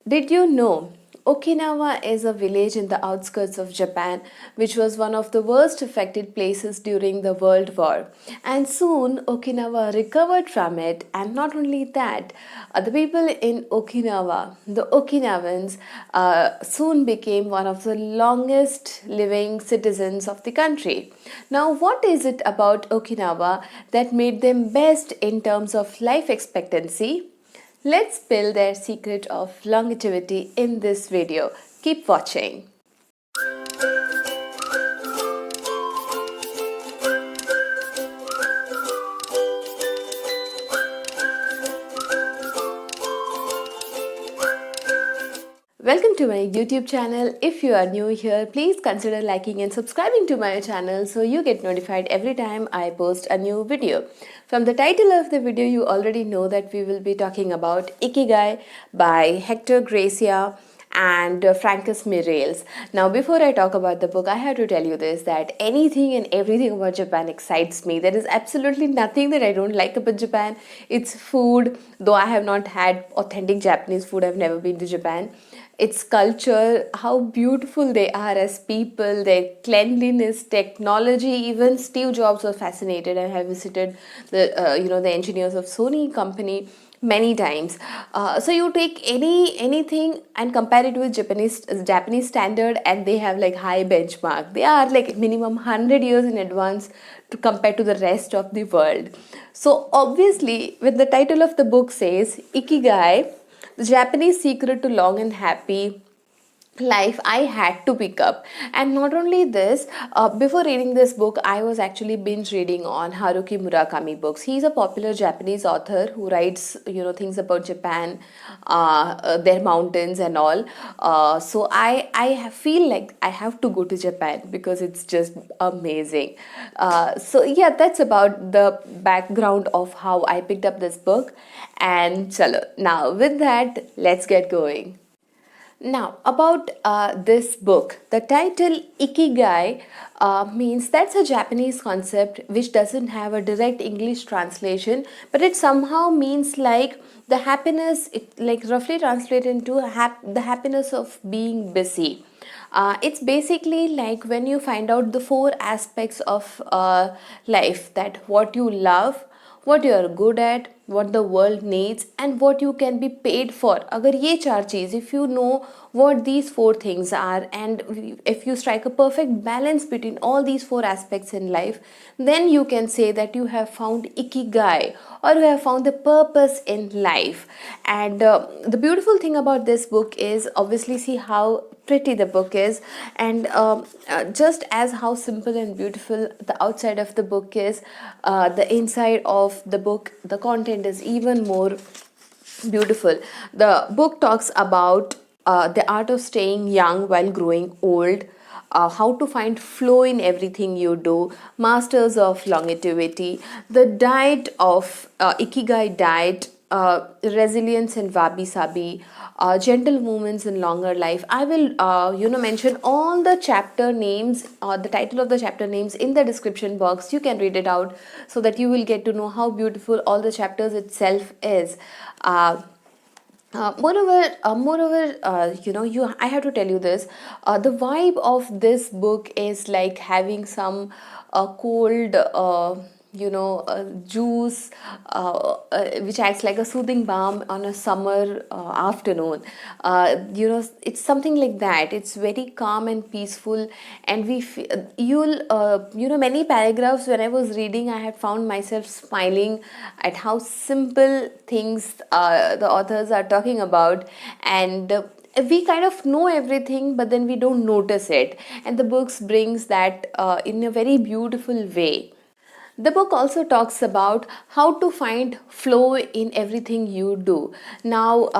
Did you know Okinawa is a village in the outskirts of Japan, which was one of the worst affected places during the World War? And soon Okinawa recovered from it, and not only that, the people in Okinawa, the Okinawans, soon became one of the longest living citizens of the country. Now, what is it about Okinawa that made them best in terms of life expectancy? Let's spill their secret of longevity in this video. Keep watching. Welcome to my YouTube channel. If you are new here, please consider liking and subscribing to my channel so you get notified every time I post a new video. From the title of the video, you already know that we will be talking about Ikigai by Hector Gracia and Francis Mireles. Now, before I talk about the book, I have to tell you this, that anything and everything about Japan excites me. There is absolutely nothing that I don't like about Japan. It's food, though I have not had authentic Japanese food, I've never been to Japan. Its culture, how beautiful they are as people, their cleanliness, technology. Even Steve Jobs was fascinated and have visited the engineers of Sony company many times. So you take anything and compare it with Japanese standard, and they have like high benchmark. They are like minimum 100 years in advance to compare to the rest of the world. So obviously, when the title of the book says Ikigai, the Japanese secret to long and happy life, I had to pick up. And not only this, before reading this book, I was actually binge reading on Haruki Murakami books. He's a popular Japanese author who writes things about Japan, their mountains and all. So feel like I have to go to Japan because it's just amazing. So yeah, that's about the background of how I picked up this book. And chalo, now with that, let's get going. Now, about this book, the title Ikigai means that's a Japanese concept which doesn't have a direct English translation, but it somehow means like the happiness, it like roughly translated into the happiness of being busy. It's basically like when you find out the four aspects of life, that what you love, what you are good at, what the world needs, and what you can be paid for. अगर ये चार चीज़, if you know what these four things are, and if you strike a perfect balance between all these four aspects in life, then you can say that you have found ikigai, or you have found the purpose in life. And the beautiful thing about this book is obviously see how pretty the book is, and just as how simple and beautiful the outside of the book is, the inside of the book, the content is even more beautiful. The book talks about the art of staying young while growing old, how to find flow in everything you do, masters of longevity, the diet of Ikigai diet, resilience and wabi sabi, gentle movements in longer life. I will mention all the chapter names, the title of the chapter names in the description box. You can read it out so that you will get to know how beautiful all the chapters itself is. I have to tell you this. The vibe of this book is like having some cold, juice, which acts like a soothing balm on a summer afternoon. It's something like that. It's very calm and peaceful, and many paragraphs when I was reading, I had found myself smiling at how simple things the authors are talking about, and we kind of know everything, but then we don't notice it, and the books brings that in a very beautiful way. The book also talks about how to find flow in everything you do. Now,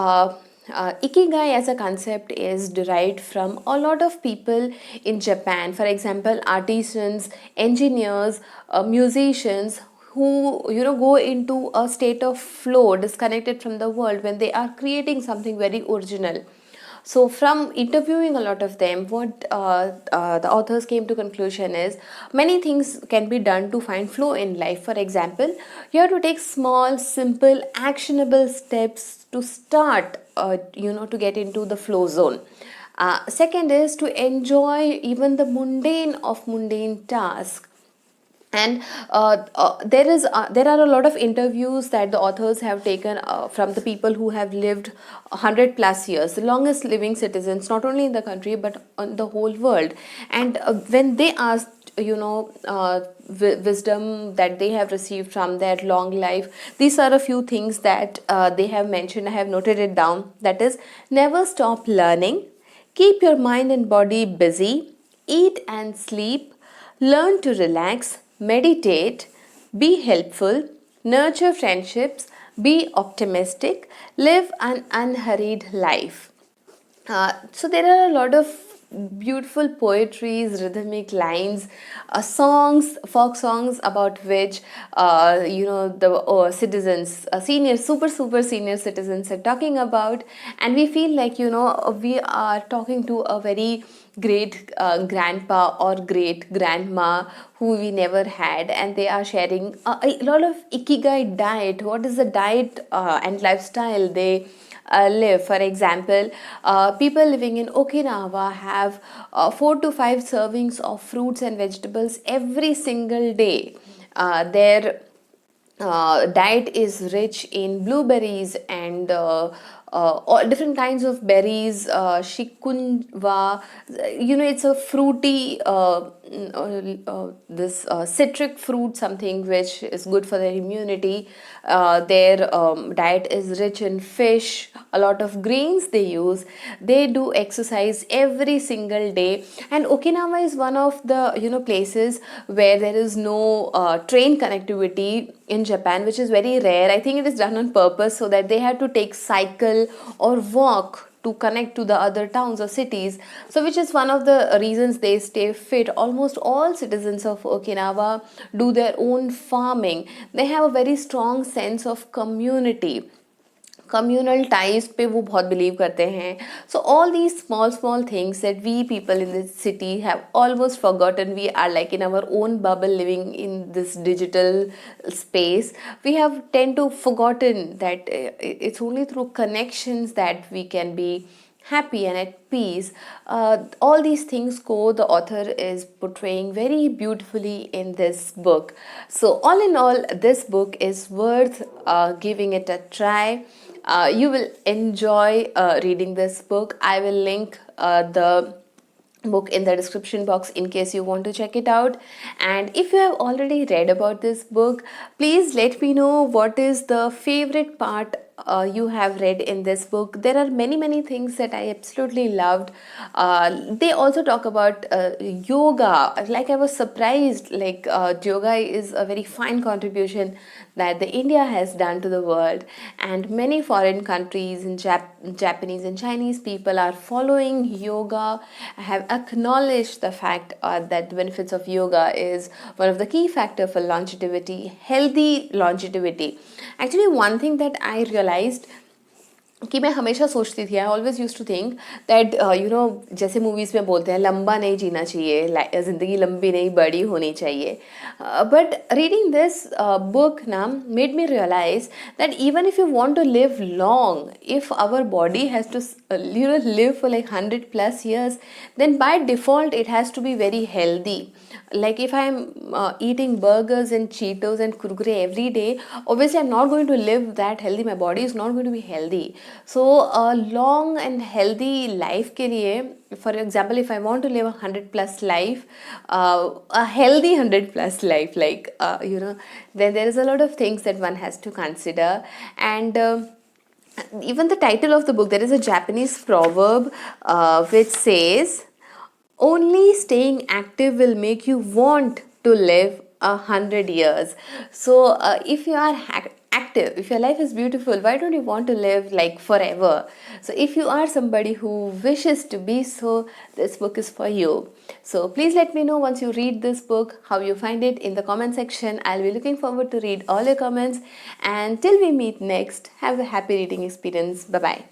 Ikigai as a concept is derived from a lot of people in Japan. For example, artisans, engineers, musicians who go into a state of flow, disconnected from the world when they are creating something very original. So from interviewing a lot of them, what the authors came to conclusion is many things can be done to find flow in life. For example, you have to take small, simple, actionable steps to start, to get into the flow zone. Second is to enjoy even the mundane of mundane tasks. And there are a lot of interviews that the authors have taken from the people who have lived 100 plus years, the longest living citizens, not only in the country but on the whole world. And when they asked, wisdom that they have received from their long life, these are a few things that they have mentioned. I have noted it down. That is, never stop learning, keep your mind and body busy, eat and sleep, learn to relax, meditate, be helpful, nurture friendships, be optimistic, live an unhurried life. So there are a lot of beautiful poetries, rhythmic lines, songs, folk songs about which the citizens, senior, super senior citizens are talking about, and we feel like we are talking to a very great grandpa or great grandma who we never had, and they are sharing a lot of ikigai diet. What is the diet and lifestyle they live? For example, people living in Okinawa have 4 to 5 servings of fruits and vegetables every single day. Their diet is rich in blueberries and all different kinds of berries, shikunwa. It's a fruity, this citric fruit, something which is good for their immunity. Their diet is rich in fish, a lot of grains they use. They do exercise every single day. And Okinawa is one of the places where there is no train connectivity in Japan, which is very rare. I think it is done on purpose so that they have to take cycle or walk to connect to the other towns or cities. So which is one of the reasons they stay fit. Almost all citizens of Okinawa do their own farming. They have a very strong sense of community, communal ties पे वो बहुत believe करते हैं. So all these small things that we people in this city have almost forgotten. We are like in our own bubble living in this digital space. We have tend to forgotten that it's only through connections that we can be happy and at peace. All these things the author is portraying very beautifully in this book. So all in all, this book is worth giving it a try. You will enjoy reading this book. I will link the book in the description box in case you want to check it out. And if you have already read about this book, please let me know what is the favorite part you have read in this book. There are many things that I absolutely loved. They also talk about yoga. Like, I was surprised, like yoga is a very fine contribution that the India has done to the world, and many foreign countries and Japanese and Chinese people are following yoga, have acknowledged the fact that the benefits of yoga is one of the key factor for longevity, healthy longevity. Actually, one thing that I realized कि मैं हमेशा सोचती थी, I always use to think that जैसे movies में बोलते हैं लंबा नहीं जीना चाहिए, ज़िंदगी लंबी नहीं बड़ी होनी चाहिए. बट रीडिंग दिस बुक ना made me realise that even if you want to live long, if our body has to live for like 100+ years, then by default it has to be very healthy. Like, if I'm eating burgers and Cheetos and Kurkure every day, obviously I'm not going to live that healthy. My body is not going to be healthy. So a long and healthy life के लिए, for example, if I want to live a 100+ life, a healthy 100+ life, like then there is a lot of things that one has to consider. And even the title of the book, there is a Japanese proverb which says, only staying active will make you want to live 100 years. So if you are active, if your life is beautiful, why don't you want to live like forever? So if you are somebody who wishes to be so, this book is for you. So please let me know once you read this book how you find it in the comment section. I'll be looking forward to read all your comments. And till we meet next, have a happy reading experience. Bye bye.